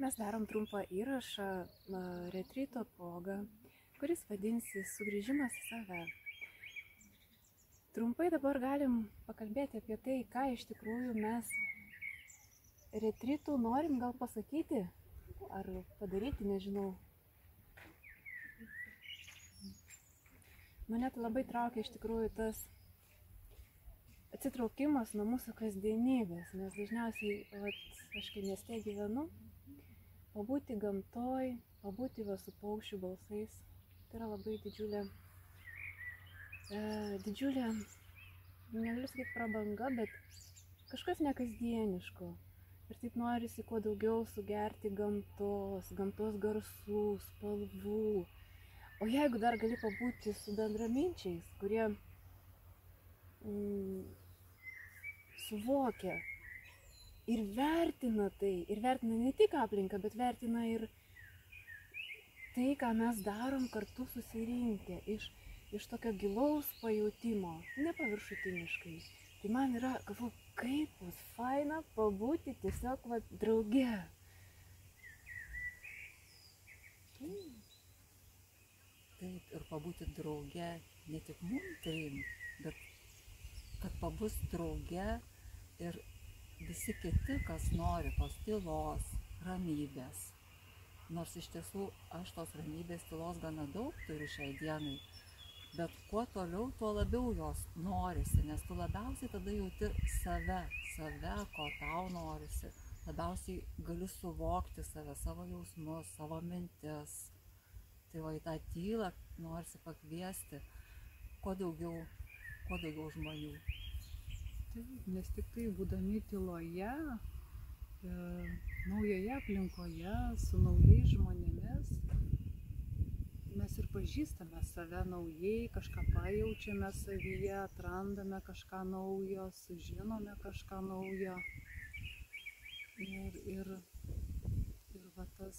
Mes darom trumpą įrašą retryto proga, kuris vadinsis Sugrįžimas į save. Trumpai dabar galim pakalbėti apie tai, ką iš tikrųjų mes retrytų norim gal pasakyti ar padaryti, nežinau. Mane tai labai traukia iš tikrųjų tas atsitraukimas nuo mūsų kasdienybės, nes dažniausiai aš kai mieste gyvenu, pabūti gamtoj, pabūti su paukščių balsais, tai yra labai didžiulė, negaliu sakyti prabanga, bet kažkas nekasdieniško. Ir taip norisi kuo daugiau sugerti gamtos garsų, spalvų. O jeigu dar gali pabūti su bendraminčiais, kurie suvokia ir vertina tai, ir vertina ne tik aplinką, bet vertina ir tai, ką mes darom kartu susirinkę, iš tokio gilaus pajutimo, nepaviršutiniškai. Tai man yra, galvoju, kaip bus faina pabūti tiesiog drauge. Taip, ir pabūti drauge ne tik mum trim, bet kad pabus drauge ir visi kiti, kas nori tos tylos, ramybės. Nors iš tiesų aš tos ramybės, tylos gana daug turiu šiai dienai, bet kuo toliau, tuo labiau jos norisi, nes tu labiausiai tada jauti save, ko tau norisi. Labiausiai gali suvokti save, savo jausmus, savo mintis. Tai va į tą tylą norisi pakviesti kuo daugiau žmonių. Taip, nes tik tai būdami tyloje, naujoje aplinkoje, su naujais žmonėmis, mes ir pažįstame save naujai, kažką pajaučiame savyje, atrandame kažką naujo, sužinome kažką naujo. Ir va tas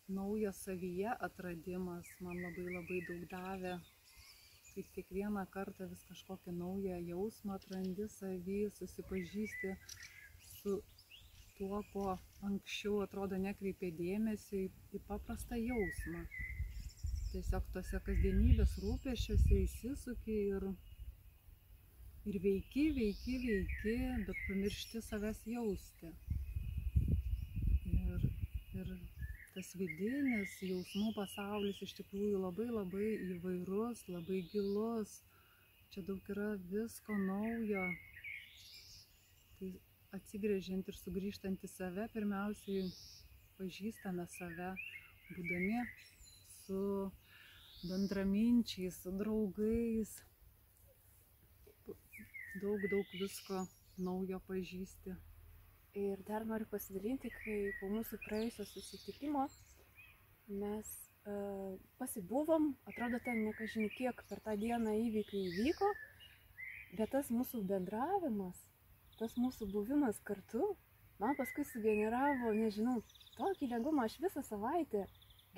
naujas savyje atradimas man labai daug davė. Kaip kiekvieną kartą vis kažkokią naują jausmą atrandi savy, susipažįsti su tuo, ko anksčiau atrodo nekreipė dėmesio į paprastą jausmą. Tiesiog tose kasdienybės rūpesčiuose įsisuki ir veiki, bet pamiršti savęs jausti. Ir tas vidinis jausmų pasaulis iš tikrųjų labai įvairus, labai gilus. Čia daug yra visko naujo. Tai atsigręžiant ir sugrįžtant į save, pirmiausiai pažįstame save, būdami su bendraminčiais, su draugais. Daug visko naujo pažįsti. Ir dar noriu pasidalinti, kai po mūsų praėjusio susitikimo mes pasibuvom, atrodo ten nekažin kiek per tą dieną įvykių įvyko, bet tas mūsų bendravimas, tas mūsų buvimas kartu, man paskui sugeneravo, nežinau, tokį lengvumą. Aš visą savaitę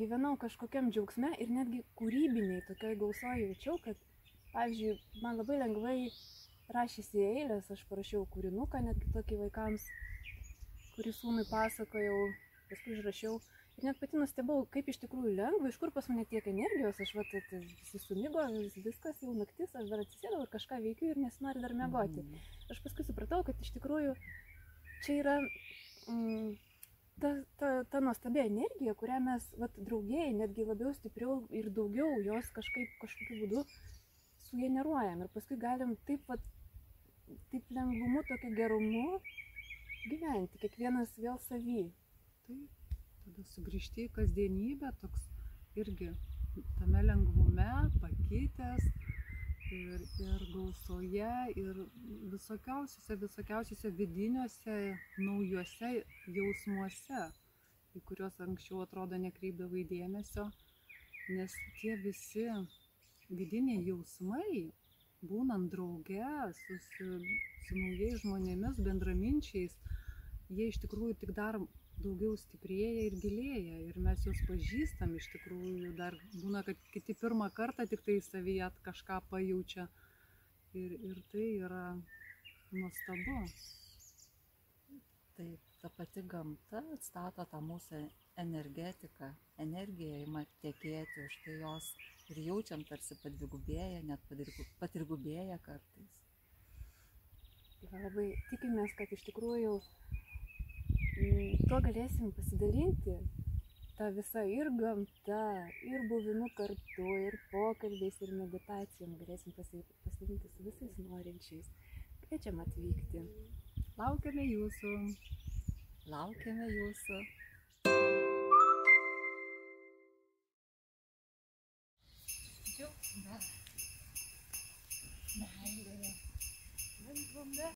gyvenau kažkokiam džiaugsme ir netgi kūrybiniai tokioj gausoj jaučiau, kad, pavyzdžiui, man labai lengvai rašėsi eilės, aš parašiau kūrinuką netgi tokį vaikams, kurį sūnui pasakojau, paskui užrašiau. Ir net pati nustebau, kaip iš tikrųjų lengva, iš kur pas mane tiek energijos, aš visi sumigo, viskas jau naktis, aš dar atsisėdau ir kažką veikiu ir nesinori dar miegoti. Aš paskui supratau, kad iš tikrųjų čia yra ta nuostabi energija, kurią mes draugėjai netgi labiau stipriau ir daugiau jos kažkokiu būdu sugeneruojam. Ir paskui galim taip lengvumu, tokiu gerumu gyventi, kiekvienas vėl savy. Taip, tada sugrįžti į kasdienybę, toks irgi tame lengvume, pakitęs ir gausoje, ir visokiausiuose vidiniuose, naujuose jausmuose, į kuriuos anksčiau atrodo nekreipdavai dėmesio, nes tie visi vidiniai jausmai, būnant drauge su naujais žmonėmis, bendraminčiais, jie iš tikrųjų tik dar daugiau stiprėja ir gilėja. Ir mes juos pažįstam iš tikrųjų. Dar būna, kad kiti pirmą kartą tik tai savyje kažką pajaučia. Ir tai yra nuostabu. Taip, ta pati gamta atstato tą mūsų energetiką, energija ima tekėti, už tai jos ir jaučiam tarsi padvigubėja, net patrigubėja kartais. Tai va, labai tikimės, kad iš tikrųjų tuo galėsim pasidalinti, ta visa ir gamta, ir buvimu kartu, ir pokalbiais, ir meditacijom galėsim pasidalinti su visais norinčiais. Kviečiam atvykti. Laukiame jūsų. Laukiame jūsų. Džiaugsme, meilėje, lengvume.